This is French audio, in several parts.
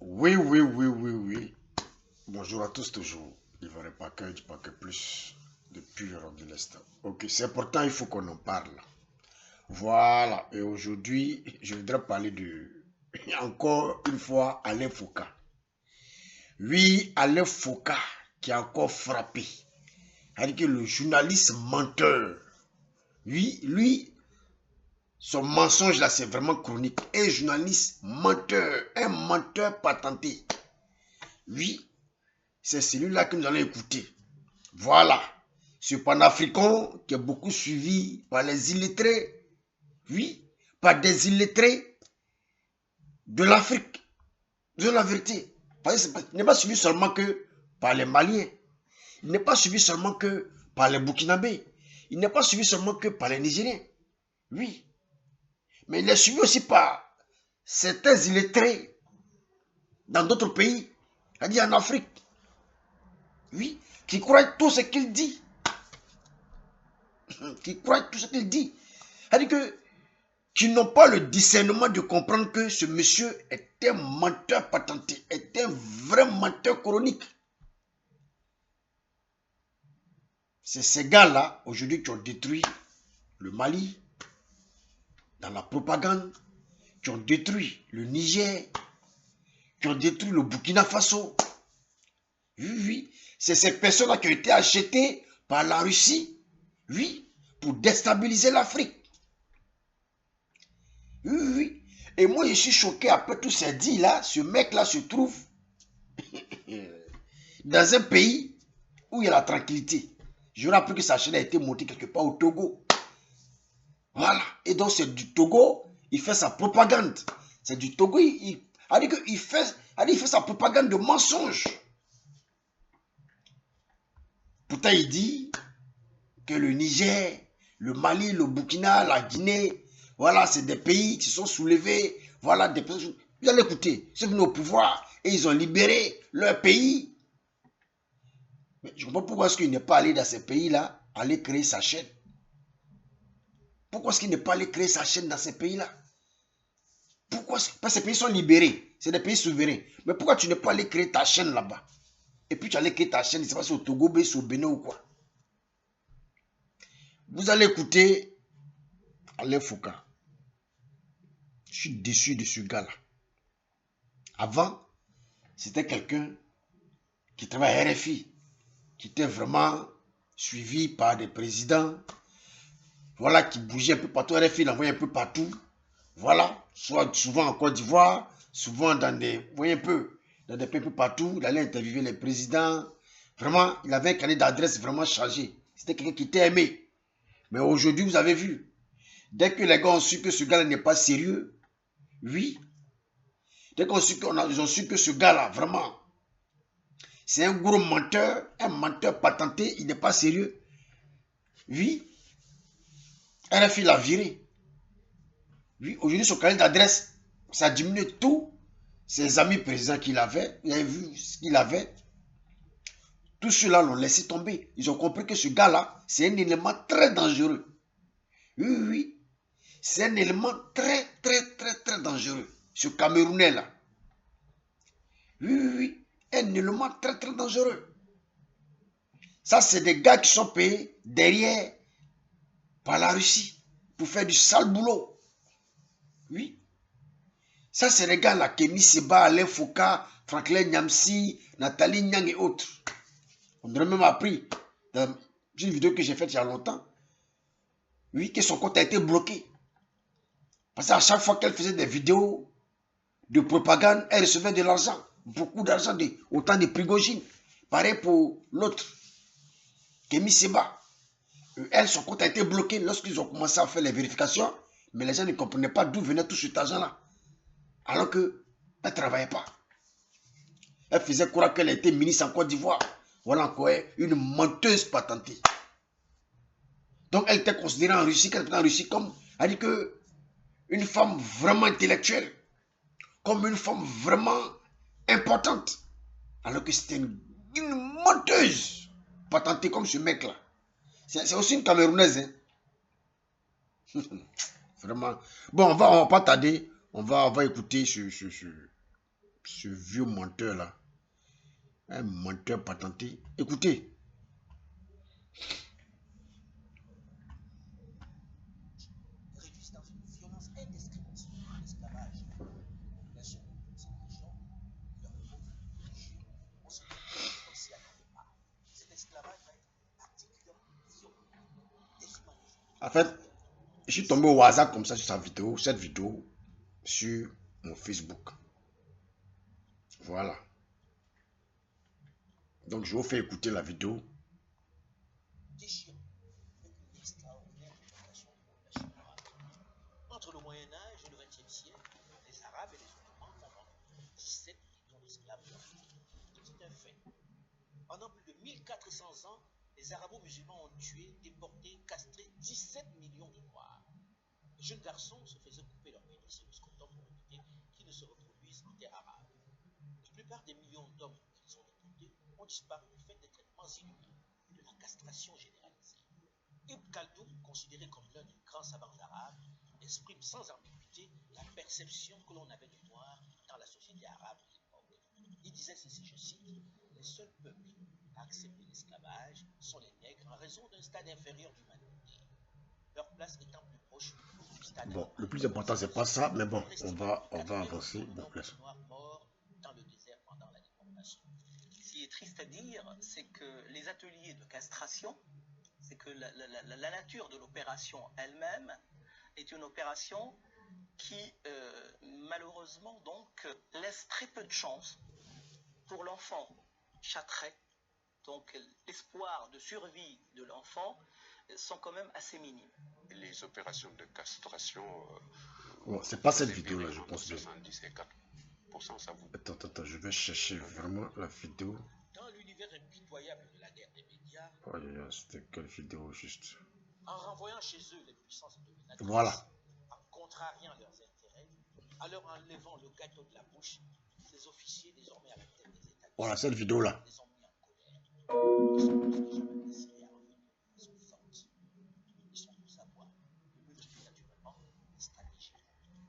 Oui, oui, oui, oui, oui. Bonjour à tous toujours. Il ne pas que plus de pur de l'Est. Ok, c'est important, il faut qu'on en parle. Voilà, et aujourd'hui, je voudrais parler de, encore une fois, Alain Foucault. Oui, Alain Foucault qui a encore frappé. C'est-à-dire que le journaliste menteur, oui, lui, son mensonge là, c'est vraiment chronique. Un journaliste menteur, un menteur patenté. Oui, c'est celui-là que nous allons écouter. Voilà. Ce panafricain qui est beaucoup suivi par les illettrés. Oui, par des illettrés de l'Afrique. De la vérité. Il n'est pas suivi seulement que par les Maliens. Il n'est pas suivi seulement que par les Burkinabés. Il n'est pas suivi seulement que par les Nigériens. Oui. Mais il est suivi aussi par certains illettrés dans d'autres pays. C'est-à-dire en Afrique. Oui. Qui croient tout ce qu'il dit. Qui croient tout ce qu'il dit. C'est-à-dire que qui n'ont pas le discernement de comprendre que ce monsieur est un menteur patenté, est un vrai menteur chronique. C'est ces gars-là, aujourd'hui, qui ont détruit le Mali, dans la propagande, qui ont détruit le Niger, qui ont détruit le Burkina Faso. Oui, oui, c'est ces personnes-là qui ont été achetées par la Russie, oui, pour déstabiliser l'Afrique. Oui, oui. Et moi, je suis choqué après tout ces dits-là. Ce mec-là se trouve dans un pays où il y a la tranquillité. J'aurais appris que sa chaîne a été montée quelque part au Togo. Voilà. Et donc, c'est du Togo, il fait sa propagande. C'est du Togo, il fait sa propagande de mensonges. Pourtant, il dit que le Niger, le Mali, le Burkina, la Guinée, voilà, c'est des pays qui se sont soulevés. Voilà, des personnes. Vous allez écouter, ils sont venus au pouvoir et ils ont libéré leur pays. Mais je ne comprends pas pourquoi est-ce qu'il n'est pas allé dans ces pays-là, aller créer sa chaîne. Pourquoi est-ce qu'il n'est pas allé créer sa chaîne dans ces pays-là? Pourquoi? Parce que ces pays sont libérés. C'est des pays souverains. Mais pourquoi tu n'es pas allé créer ta chaîne là-bas? Et puis tu allais créer ta chaîne, je ne sais pas si au Togo, au Bénin ou quoi. Vous allez écouter Alain Foucault. Je suis déçu de ce gars-là. Avant, c'était quelqu'un qui travaillait à RFI, qui était vraiment suivi par des présidents, voilà, qui bougeait un peu partout. RFI l'envoyait un peu partout. Voilà, soit souvent en Côte d'Ivoire, souvent dans des, vous voyez un peu, dans des pays un peu partout. Il allait interviewer les présidents. Vraiment, il avait un carnet d'adresse vraiment chargé. C'était quelqu'un qui était aimé. Mais aujourd'hui, vous avez vu, dès que les gars ont su que ce gars-là n'est pas sérieux, oui, dès qu'ils ont su que ce gars-là, vraiment, c'est un gros menteur, un menteur patenté, il n'est pas sérieux. Oui, RFI l'a viré. Oui, aujourd'hui, son carnet d'adresse, ça diminue tout. Ses amis présidents qu'il avait, il avait vu ce qu'il avait. Tout ceux-là l'ont laissé tomber. Ils ont compris que ce gars-là, c'est un élément très dangereux. Oui, oui, oui. C'est un élément très, très, très, très dangereux. Ce Camerounais-là. Oui, oui, oui. Un élément très, très dangereux. Ça, c'est des gars qui sont payés derrière par la Russie pour faire du sale boulot. Oui. Ça, c'est les gars là, Kémy Seba, Alain Foucault, Franklin Nyamsi, Nathalie Nyang et autres. On aurait même appris dans une vidéo que j'ai faite il y a longtemps, oui, que son compte a été bloqué. Parce qu'à chaque fois qu'elle faisait des vidéos de propagande, elle recevait de l'argent. Beaucoup d'argent, autant de Prigogine. Pareil pour l'autre, Kémy Seba. Elle, son compte a été bloqué lorsqu'ils ont commencé à faire les vérifications. Mais les gens ne comprenaient pas d'où venait tout cet argent-là. Alors qu'elle ne travaillait pas. Elle faisait croire qu'elle était ministre en Côte d'Ivoire. Voilà encore une menteuse patentée. Donc elle était considérée en Russie, qu'elle était en Russie comme, elle dit que une femme vraiment intellectuelle, comme une femme vraiment importante. Alors que c'était une menteuse patentée comme ce mec-là. C'est aussi une Camerounaise. Hein. Vraiment. Bon, on va pas tarder. On va écouter Ce vieux menteur là. Un menteur patenté. Écoutez. En fait, je suis tombé au hasard comme ça sur cette vidéo sur mon Facebook. Voilà. Donc, je vous fais écouter la vidéo. Entre le Moyen-Âge et le XXe siècle, les Arabes et les Ottomans font 17 millions d'esclaves. C'est un fait. Pendant plus de 1400 ans, les arabo-musulmans ont tué, déporté, castré 17 millions de Noirs. Les jeunes garçons se faisaient couper leur pénis et le scrotum pour éviter qu'ils ne se reproduisent en terre arabe. La plupart des millions d'hommes qu'ils ont déportés ont disparu du fait des traitements inhumains et de la castration généralisée. Ibn Khaldoun, considéré comme l'un des grands savants arabes, exprime sans ambiguïté la perception que l'on avait du noir dans la société arabe de l'époque. Il disait ceci, je cite, « Les seuls peuples à accepter l'esclavage sont les nègres en raison d'un stade inférieur d'humanité, leur place étant plus proche du stade Bon, le plus important, c'est pas ça, mais bon, on va avancer. Bon, noirs morts dans le désert pendant la déportation. » Ce qui est triste à dire, c'est que les ateliers de castration, c'est que la nature de l'opération elle-même est une opération qui, malheureusement, donc, laisse très peu de chance pour l'enfant châtré. Donc, l'espoir de survie de l'enfant sont quand même assez minimes. Les opérations de castration... bon, c'est pas cette vidéo-là, je pense bien. 74%, ça vous... Attends, je vais chercher vraiment la vidéo. Dans l'univers impitoyable de la guerre des médias, Oh, c'était quelle vidéo juste? En renvoyant chez eux les puissances dominatrices, voilà. En contrariant leurs intérêts, en leur enlevant le gâteau de la bouche, ces officiers désormais à la tête des États voilà cette vidéo-là. les ont mis en colère. Ils sont plus que jamais décidés à revenir de façon forte. Ils sont tous à boire de multiplier naturellement les stratégies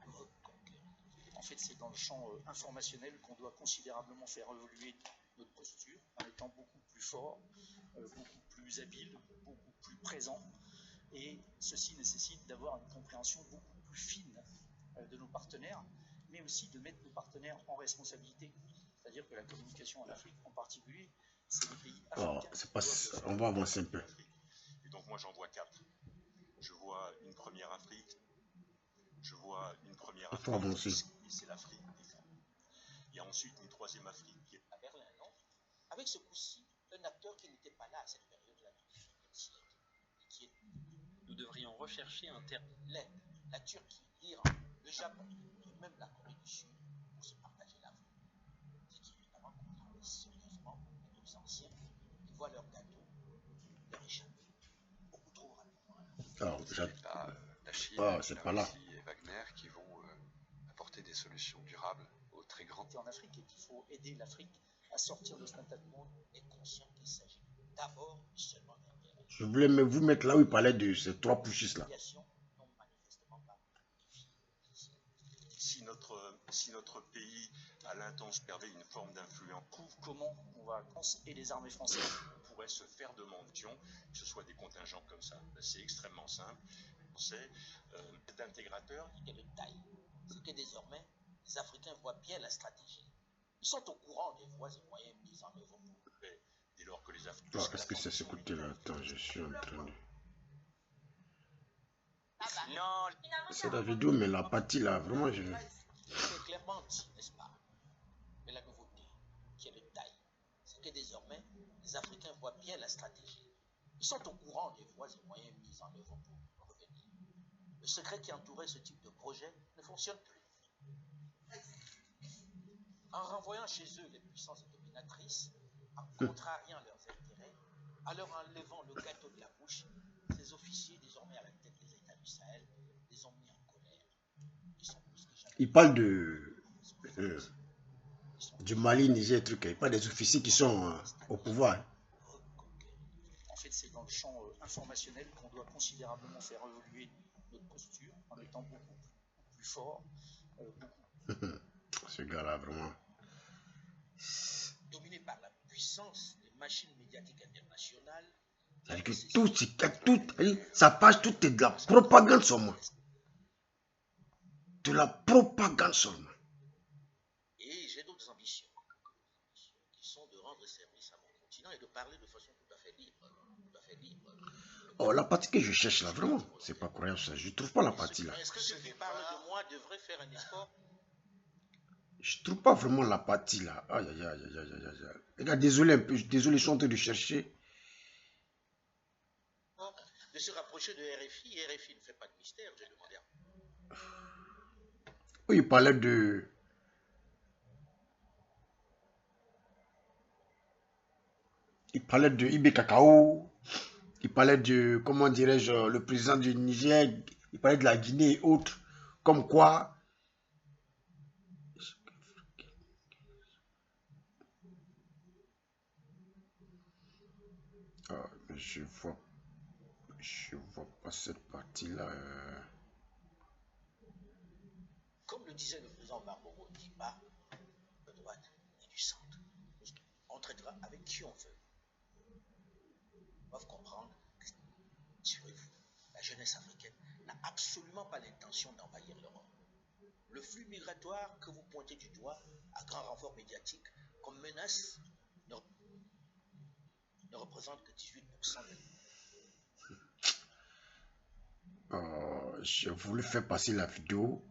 pour reconquérir. En fait, c'est dans le champ informationnel qu'on doit considérablement faire évoluer notre posture en étant beaucoup plus fort, beaucoup plus habile, beaucoup plus présent. Et ceci nécessite d'avoir une compréhension beaucoup plus fine de nos partenaires, mais aussi de mettre nos partenaires en responsabilité. C'est-à-dire que la communication en Afrique en particulier, c'est les pays africains. Oh, c'est pas... On va avancer un peu. Et donc moi j'en vois 4. Je vois une première Afrique. Je vois une première Il faut Afrique. avancer. C'est l'Afrique des femmes. Il y a ensuite une troisième Afrique qui est à Berlin, non? Avec ce coup-ci, un acteur qui n'était pas là à cette période-là du XVIIIe siècle, et qui est... Nous devrions rechercher un terme. L'Inde, la Turquie, l'Iran, le Japon, et même la Corée du Sud, pour se partager l'Afrique. Ce qui évidemment contrarie sérieusement les deux anciens qui voient leur gâteau leur échapper beaucoup trop rapidement. Alors, la Chine, c'est la pas là. Russie et Wagner qui vont apporter des solutions durables aux très grands. En Afrique, et qu'il faut aider l'Afrique à sortir de cet état de monde. Et conscient qu'il s'agit d'abord et seulement d'intérêt. Je voulais vous mettre là où il parlait de ces trois pushistes là. Non, manifestement pas. Si notre pays a l'intention de garder une forme d'influence, Prouve comment on va et les armées françaises pourrait se faire de mention, que ce soit des contingents comme ça. C'est extrêmement simple. C'est d'intégrateur. Et de taille. C'est que désormais, les Africains voient bien la stratégie. Ils sont au courant des voies et moyens mis en œuvre pour dès lors que les Africains... Oh, est-ce que c'est ce côté-là? Attends, je suis en train de... Non, C'est la vidéo, mais la partie là, vraiment, je... C'est clairement dit, n'est-ce pas? Mais la nouveauté, qui est de taille, c'est que désormais, les Africains voient bien la stratégie. Ils sont au courant des voies et moyens mis en œuvre pour revenir. Le secret qui entourait ce type de projet ne fonctionne plus. En renvoyant chez eux les puissances dominatrices, en contrariant leurs intérêts, en leur enlevant le gâteau de la bouche, ces officiers désormais à la tête des États du Sahel les ont mis en colère. Ils sont plus que jamais... Il parle du Mali, Niger, truc. Il parle des officiers qui sont au pouvoir. En fait, c'est dans le champ informationnel qu'on doit considérablement faire évoluer notre posture en étant beaucoup plus fort, Ce gars-là, vraiment. dominé par la puissance des machines médiatiques internationales. C'est-à-dire que sa page, tout est de la propagande seulement. De la propagande seulement. Et j'ai d'autres ambitions qui sont de rendre service à mon continent et de parler de façon tout à fait libre. Oh, la partie que je cherche là, vraiment, c'est pas croyable ça. Je trouve pas la partie là. Est-ce que ceux qui parlent de moi devraient faire un effort? Je trouve pas vraiment la partie là. Aïe, aïe, aïe, aïe, aïe, aïe, aïe. Les gars, désolé un peu, désolé, je suis en train de chercher. De se rapprocher de RFI. RFI ne fait pas de mystère, j'ai demandé. Oui, il parlait de... Il parlait de IB Cacao. Il parlait de, comment dirais-je, le président du Niger. Il parlait de la Guinée et autres. Comme quoi... Ah, mais je vois pas cette partie-là. Comme le disait le président Barbour, qui part de droite et du centre. On traitera avec qui on veut. Ils doivent comprendre que, assurez-vous, la jeunesse africaine n'a absolument pas l'intention d'envahir l'Europe. Le flux migratoire que vous pointez du doigt à grand renfort médiatique comme menace ne représente que 18% de... J'ai voulu faire passer la vidéo,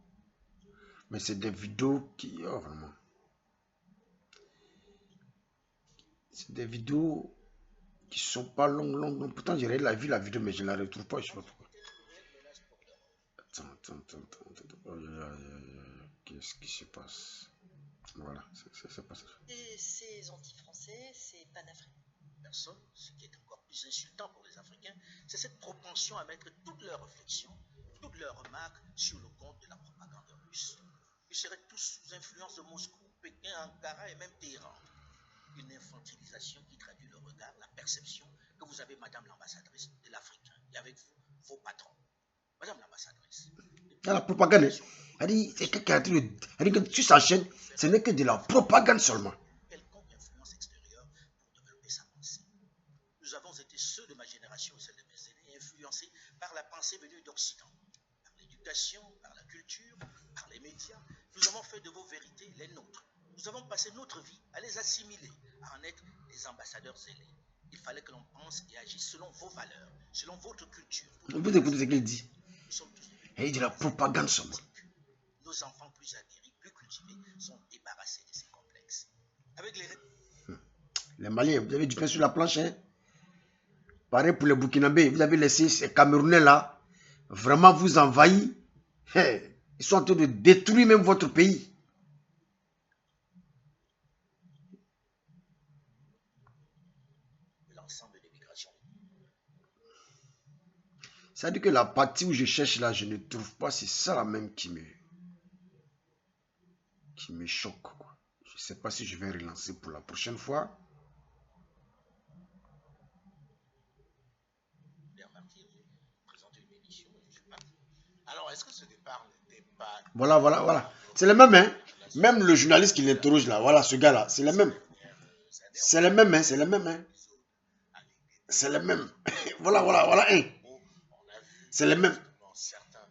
mais c'est des vidéos qui... Oh, vraiment. C'est des vidéos qui sont pas longues. Pourtant, j'ai vu la vidéo, mais je ne la retrouve pas. Je sais pas pourquoi. Attends. Qu'est-ce qui se passe? Voilà, c'est pas ça. Et ces anti-français, ces panafricains. Personne, ce qui est encore plus insultant pour les Africains, c'est cette propension à mettre toutes leurs réflexions, toutes leurs remarques sur le compte de la propagande russe. Ils seraient tous sous influence de Moscou, Pékin, Ankara et même Téhéran. Une infantilisation qui traduit le regard, la perception que vous avez, Madame l'ambassadrice, de l'Africain, et avec vous, vos patrons. Madame l'ambassadrice. La propagande, elle dit, c'est quelqu'un qui a dit que sur sa chaîne, ce n'est que de la propagande seulement. Quelconque influence extérieure pour développer sa pensée. Nous avons été ceux de ma génération et celle de mes aînés influencés par la pensée venue d'Occident, par l'éducation, par la culture, par les médias. Nous avons fait de vos vérités les nôtres. Nous avons passé notre vie à les assimiler, à en être des ambassadeurs zélés. Il fallait que l'on pense et agisse selon vos valeurs, selon votre culture. Vous écoutez ce qu'il dit? Nous sommes tous il dit la propagande seulement. Nos enfants plus aguerris, plus cultivés, sont débarrassés de ces complexes. Avec les Maliens, vous avez du pain sur la planche, hein? Pareil pour les Burkinabés, vous avez laissé ces Camerounais là, vraiment vous envahir. Hey, ils sont en train de détruire même votre pays. l'ensemble des migrations. Ça veut dire que la partie où je cherche là, je ne trouve pas, c'est ça la même qui me choque, quoi. Je ne sais pas si je vais relancer pour la prochaine fois. Alors, est-ce que ce départ n'était pas... Voilà. C'est le même, hein. Même le journaliste qui l'interroge là, voilà, ce gars-là, c'est le même. C'est le même, hein. C'est le même. Voilà, hein. C'est le même.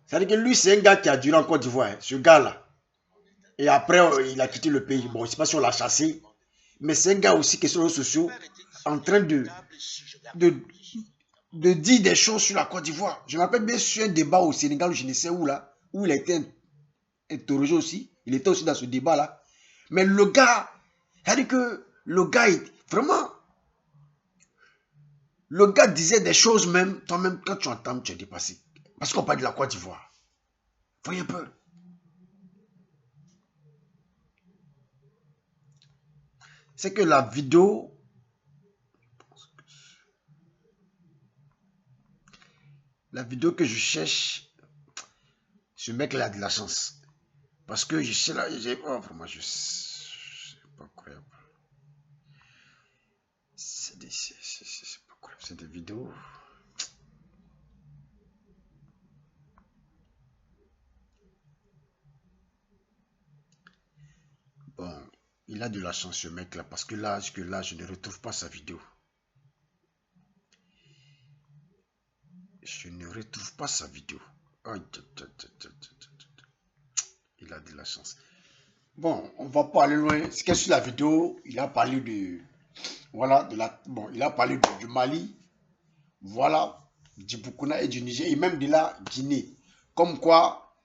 C'est-à-dire que lui, c'est un gars qui a duré en Côte d'Ivoire, hein, ce gars-là. Et après, il a quitté le pays. Bon, je ne sais pas si on l'a chassé. Mais c'est un gars aussi qui est sur les réseaux sociaux en train de dire des choses sur la Côte d'Ivoire. Je me rappelle bien sur un débat au Sénégal, je ne sais où là, où il a été interrogé aussi. Il était aussi dans ce débat-là. Mais le gars, c'est-à-dire que le gars, vraiment, le gars disait des choses même, toi-même, quand tu entends, tu es dépassé. Parce qu'on parle de la Côte d'Ivoire. Voyez un peu. C'est que la vidéo, que je cherche, ce mec-là a de la chance. Parce que je sais là, oh, vraiment, c'est pas croyable. C'est pas croyable, c'est des vidéos. Bon, Il a de la chance ce mec là, parce que là, je ne retrouve pas sa vidéo. Je ne retrouve pas sa vidéo. Il a de la chance. Bon, on va pas aller loin. Ce que sur la vidéo, il a parlé de... Voilà, bon, il a parlé du Mali. Voilà, du Burkina et du Niger. Et même de la Guinée. Comme quoi,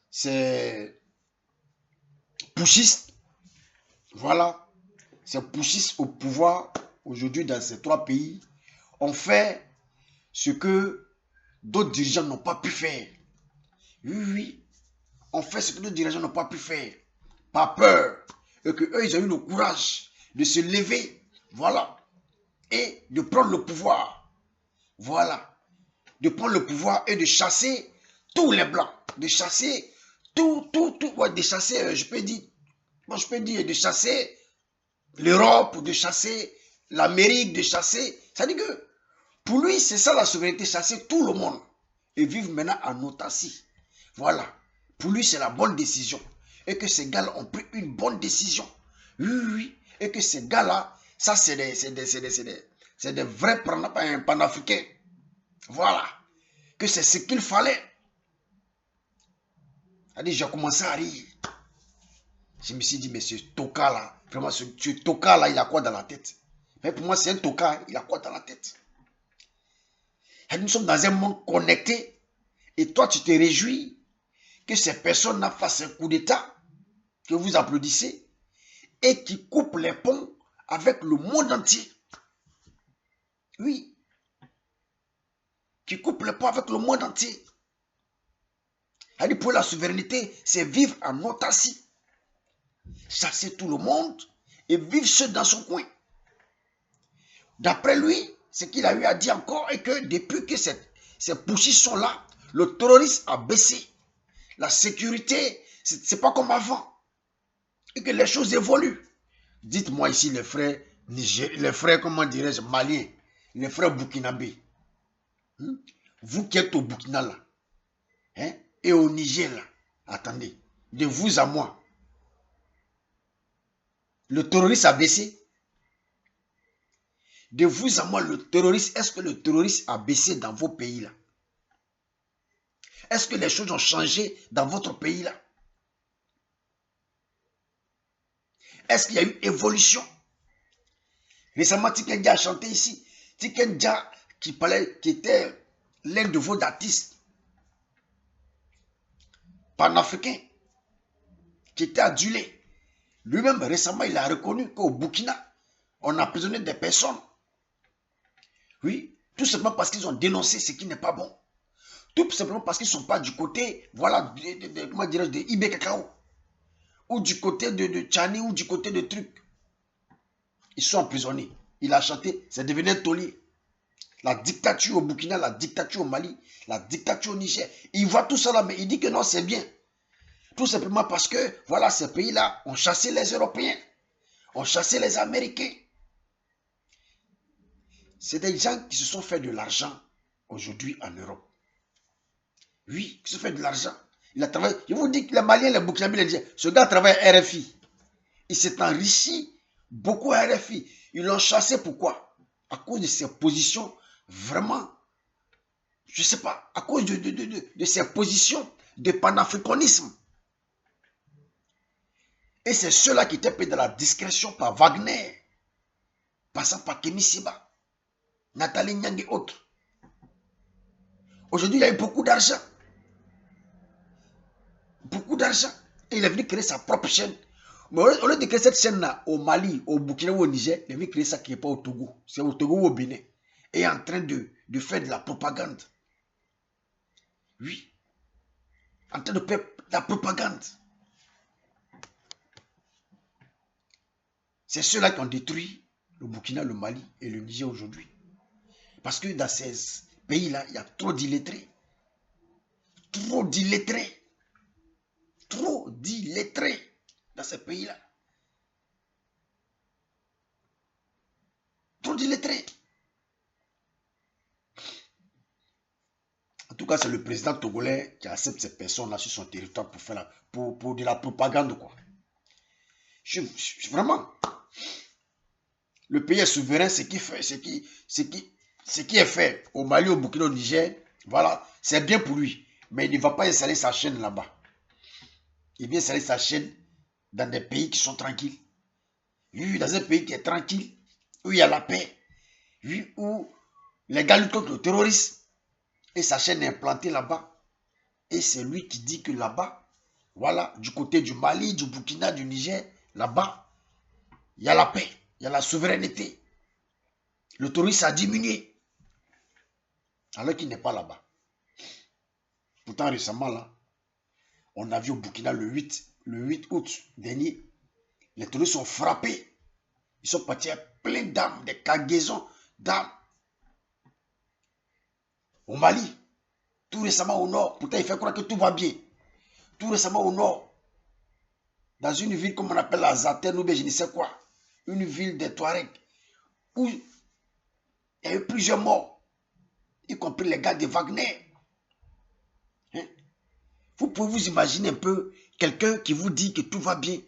c'est pushiste. Voilà. C'est pushiste au pouvoir aujourd'hui dans ces trois pays. On fait ce que d'autres dirigeants n'ont pas pu faire. Oui, oui. On fait ce que d'autres dirigeants n'ont pas pu faire. Pas peur. Et qu'eux, ils ont eu le courage de se lever. Voilà. Et de prendre le pouvoir. Voilà. De prendre le pouvoir et de chasser tous les blancs. De chasser tout. Ouais, de chasser, je peux dire de chasser l'Europe, de chasser l'Amérique, de chasser. Ça dit que pour lui, c'est ça la souveraineté, chasser tout le monde. Et vivre maintenant en autarcie. Voilà. Pour lui, c'est la bonne décision. Et que ces gars-là ont pris une bonne décision. Oui, oui. Et que ces gars-là, ça, c'est des vrais panafricains. Voilà. Que c'est ce qu'il fallait. J'ai commencé à rire. Je me suis dit, mais ce toka-là, vraiment, ce toka-là, il a quoi dans la tête? Mais pour moi, c'est un toka, il a quoi dans la tête? Nous sommes dans un monde connecté. Et toi, tu te réjouis que ces personnes-là fassent un coup d'État, que vous applaudissez, et qui coupent les ponts avec le monde entier. Oui. Qui coupent les ponts avec le monde entier. Pour la souveraineté, c'est vivre en autarcie. Chasser tout le monde et vivre seul dans son coin. D'après lui, ce qu'il a eu à dire encore est que depuis que ces positions là, le terrorisme a baissé. La sécurité, c'est pas comme avant. Et que les choses évoluent. Dites-moi ici les frères les frères, comment dirais-je, maliens, les frères burkinabés. Vous qui êtes au Burkina là, et au Niger là, attendez, de vous à moi, le terrorisme a baissé. De vous à moi, le terrorisme, est-ce que le terrorisme a baissé dans vos pays là? Est-ce que les choses ont changé dans votre pays là? Est-ce qu'il y a eu évolution? Récemment, Tikendia a chanté ici. Tikendia qui était l'un de vos artistes panafricains, qui était adulé. Lui-même, récemment, il a reconnu qu'au Burkina, on a emprisonné des personnes. Oui, tout simplement parce qu'ils ont dénoncé ce qui n'est pas bon. Tout simplement parce qu'ils ne sont pas du côté, voilà, comment dirais-je, de Ibé Cacao. Ou du côté de Tchani, ou du côté de trucs. Ils sont emprisonnés. Il a chanté, c'est devenu un taulier. La dictature au Burkina, la dictature au Mali, la dictature au Niger. Il voit tout ça là, mais il dit que non, c'est bien. Tout simplement parce que, voilà, ces pays-là ont chassé les Européens, ont chassé les Américains. C'est des gens qui se sont fait de l'argent aujourd'hui en Europe. Oui, qui se fait de l'argent. Il a travaillé. Je vous dis que les Maliens, les Burkinabés, les Nigériens, ce gars travaille à RFI. Il s'est enrichi beaucoup à RFI. Ils l'ont chassé, pourquoi? À cause de ses positions vraiment, je ne sais pas, à cause de ses positions de panafricanisme. Et c'est ceux-là qui étaient payés dans la discrétion par Wagner, passant par Kémy Séba, Nathalie Nyang et autres. Aujourd'hui, il a eu beaucoup d'argent. Beaucoup d'argent. Et il est venu créer sa propre chaîne. Mais au lieu de créer cette chaîne-là au Mali, au Burkina ou au Niger, il est venu créer ça qui n'est pas au Togo. C'est au Togo ou au Bénin. Et est en train de faire de la propagande. Oui. En train de faire de la propagande. C'est ceux-là qui ont détruit le Burkina, le Mali et le Niger aujourd'hui. Parce que dans ces pays-là, il y a trop d'illettrés. Trop d'illettrés. Trop d'illettrés dans ces pays-là. Trop d'illettrés. En tout cas, c'est le président togolais qui accepte ces personnes-là sur son territoire pour faire pour de la propagande, quoi. Vraiment. Le pays est souverain, ce qui est fait au Mali, au Burkina, au Niger, voilà, c'est bien pour lui. Mais il ne va pas installer sa chaîne là-bas. Il vient installer sa chaîne dans des pays qui sont tranquilles. Oui, dans un pays qui est tranquille, où il y a la paix, oui, où les gars luttent contre le terrorisme, et sa chaîne est implantée là-bas. Et c'est lui qui dit que là-bas, voilà, du côté du Mali, du Burkina, du Niger, là-bas, il y a la paix, il y a la souveraineté. Le terrorisme a diminué, alors qu'il n'est pas là-bas. Pourtant, récemment, là, on a vu au Burkina le 8 août dernier, les terroristes ont frappé. Ils sont partis à plein d'armes, des cargaisons d'armes. Au Mali, tout récemment au nord, pourtant il fait croire que tout va bien. Tout récemment au nord, dans une ville comme on appelle la Zaten ou bien je ne sais quoi, une ville des Touaregs, où il y a eu plusieurs morts, y compris les gars de Wagner. Hein? Vous pouvez vous imaginer un peu quelqu'un qui vous dit que tout va bien.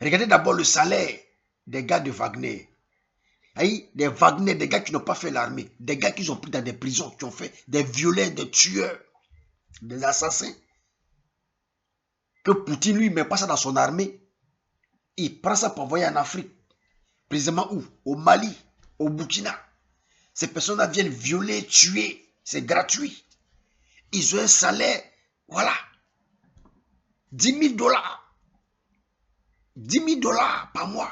Regardez d'abord le salaire des gars de Wagner. Des Wagner, des gars qui n'ont pas fait l'armée, des gars qui sont pris dans des prisons, qui ont fait des violeurs, des tueurs, des assassins. Que Poutine, lui, ne met pas ça dans son armée. Il prend ça pour envoyer en Afrique. Précisément où? Au Mali, au Burkina. Ces personnes-là viennent violer, tuer. C'est gratuit. Ils ont un salaire, voilà, 10 000 dollars. 10 000 dollars par mois.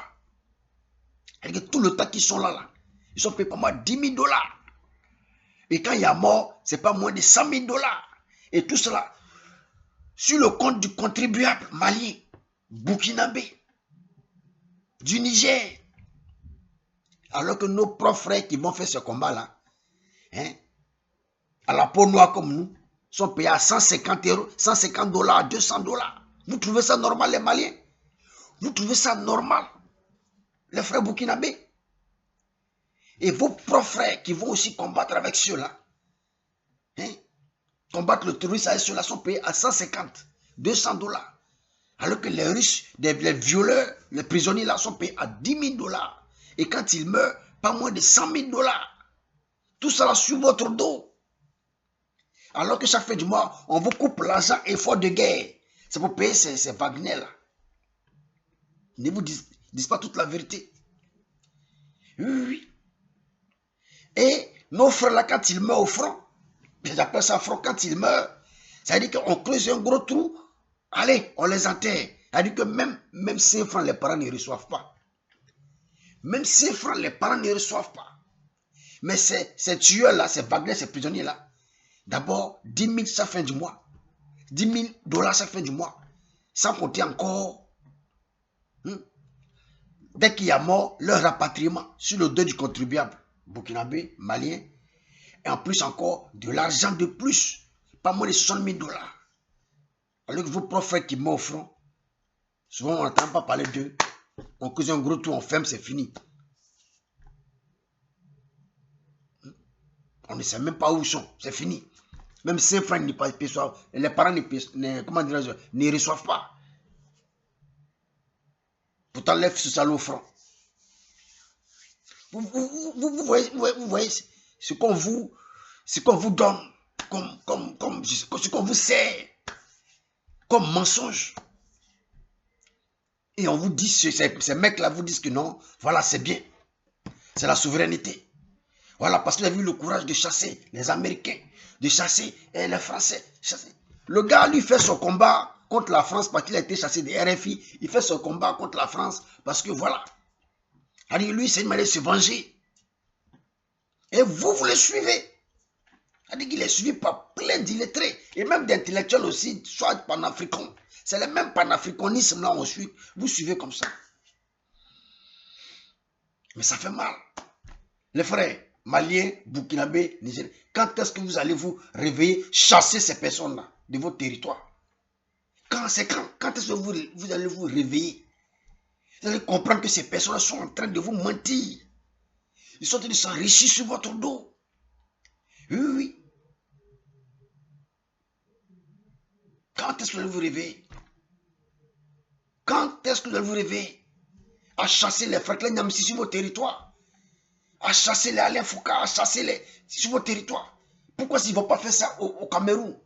Et tout le temps qu'ils sont là, ils sont payés par mois 10 000 dollars. Et quand il y a mort, ce n'est pas moins de 100 000 dollars. Et tout cela sur le compte du contribuable malien, burkinabé, du Niger. Alors que nos propres frères qui vont faire ce combat-là, hein, à la peau noire comme nous, sont payés à 150 euros, 150 dollars, 200 dollars. Vous trouvez ça normal, les Maliens? Vous trouvez ça normal, les frères burkinabés? Et vos propres frères qui vont aussi combattre avec ceux-là, hein, combattre le terrorisme avec ceux-là, sont payés à 150, 200 dollars. Alors que les Russes, les violeurs, les prisonniers là sont payés à 10 000 dollars. Et quand ils meurent, pas moins de 100 000 dollars. Tout ça sur votre dos. Alors que chaque fin du mois, on vous coupe l'argent effort de guerre. C'est pour payer ces Wagner là. Ne vous disent pas toute la vérité. Oui. Et nos frères là, quand ils meurent au front, j'appelle ça front, quand ils meurent, ça veut dire qu'on creuse un gros trou. Allez, on les enterre. Ça veut dire que même 5 francs, les parents ne reçoivent pas. Même 5 francs, les parents ne reçoivent pas. Mais ces tueurs-là, ces Wagner, ces prisonniers-là, d'abord, 10 000 chaque fin du mois. 10 000 dollars chaque fin du mois. Sans compter encore, dès qu'il y a mort, leur rapatriement sur le dos du contribuable burkinabé, malien, et en plus encore de l'argent de plus, pas moins de 60 000 dollars. Alors que vos propres frères qui meurent au front, souvent on n'entend pas parler d'eux. On cause un gros tour, on ferme, c'est fini. On ne sait même pas où ils sont, c'est fini. Même 5 francs, les parents ne reçoivent pas. Pourtant, lève ce salaud au front. Vous voyez ce qu'on vous donne, ce qu'on vous sert comme mensonge. Et on vous dit, ces mecs-là vous disent que non, voilà, c'est bien. C'est la souveraineté. Voilà, parce qu'il a eu le courage de chasser les Américains, de chasser les Français. Le gars, lui, fait son combat contre la France parce qu'il a été chassé des RFI. Il fait son combat contre la France parce que voilà. Alors, lui, c'est une manière de se venger. Et vous le suivez. C'est-à-dire qu'il est suivi par plein d'illettrés et même d'intellectuels aussi, soit panafricains. C'est le même panafricanisme là on suit. Vous suivez comme ça. Mais ça fait mal. Les frères maliens, burkinabés, nigériens, quand est-ce que vous allez vous réveiller, chasser ces personnes-là de votre territoire? Quand est-ce que vous allez vous réveiller? Vous allez comprendre que ces personnes sont en train de vous mentir. Ils sont en train de s'enrichir sur votre dos. Oui. Quand est-ce que vous allez vous réveiller? Quand Quand est-ce que vous allez vous réveiller? À chasser les Franklin Nyamsi sur vos territoires. À chasser les Alain Foucault, à chasser les sur vos territoires. Pourquoi ils ne vont pas faire ça au Cameroun?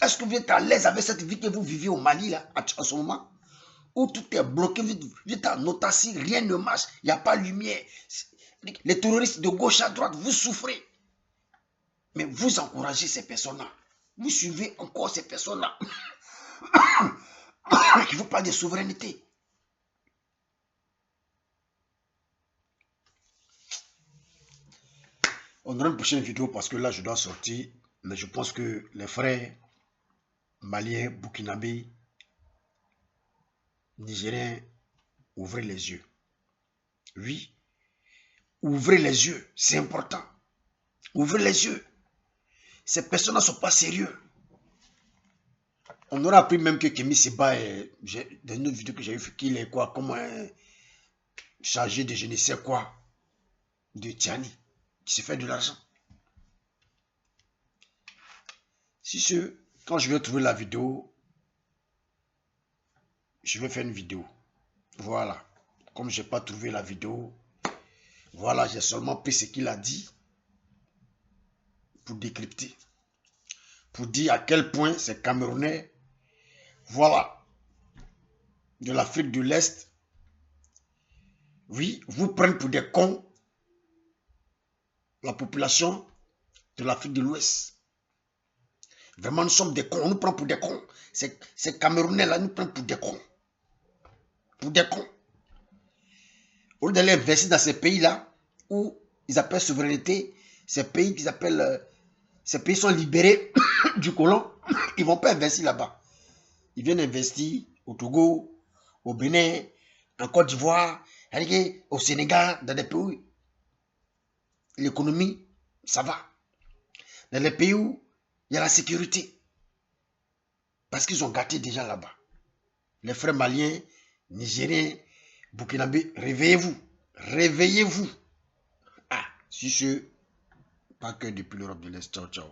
Est-ce que vous êtes à l'aise avec cette vie que vous vivez au Mali là, à ce moment? Où tout est bloqué, vous êtes en autarcie, rien ne marche, il n'y a pas de lumière. Les terroristes de gauche à droite, vous souffrez. Mais vous encouragez ces personnes-là. Vous suivez encore ces personnes-là. qui vous parlent de souveraineté. On aura une prochaine vidéo parce que là, je dois sortir. Mais je pense que les frères maliens, burkinabés, nigériens, ouvrez les yeux. Oui, ouvrez les yeux, c'est important. Ouvrez les yeux. Ces personnes-là ne sont pas sérieux. On aura appris même que Kémy Séba est, dans une autre vidéo que j'ai vu qu'il est quoi, comme un chargé de je ne sais quoi, de Tiani, qui se fait de l'argent. Si ce, quand je vais trouver la vidéo, je vais faire une vidéo. Voilà. Comme je n'ai pas trouvé la vidéo, voilà, j'ai seulement pris ce qu'il a dit pour décrypter. Pour dire à quel point ces Camerounais, voilà, de l'Afrique de l'Est, oui, vous prennent pour des cons la population de l'Afrique de l'Ouest. Vraiment, nous sommes des cons, on nous prend pour des cons. Ces Camerounais-là nous prennent pour des cons. Pour des cons. Au lieu d'aller investir dans ces pays-là, où ils appellent souveraineté, ces pays qu'ils appellent, ces pays sont libérés du colon, ils ne vont pas investir là-bas. Ils viennent investir au Togo, au Bénin, en Côte d'Ivoire, au Sénégal, dans des pays où l'économie, ça va. Dans les pays où il y a la sécurité. Parce qu'ils ont gâté déjà là-bas. Les frères maliens, nigériens, burkinabés, réveillez-vous. Réveillez-vous. Ah, si ce, pas que depuis l'Europe de l'Est. Ciao, ciao.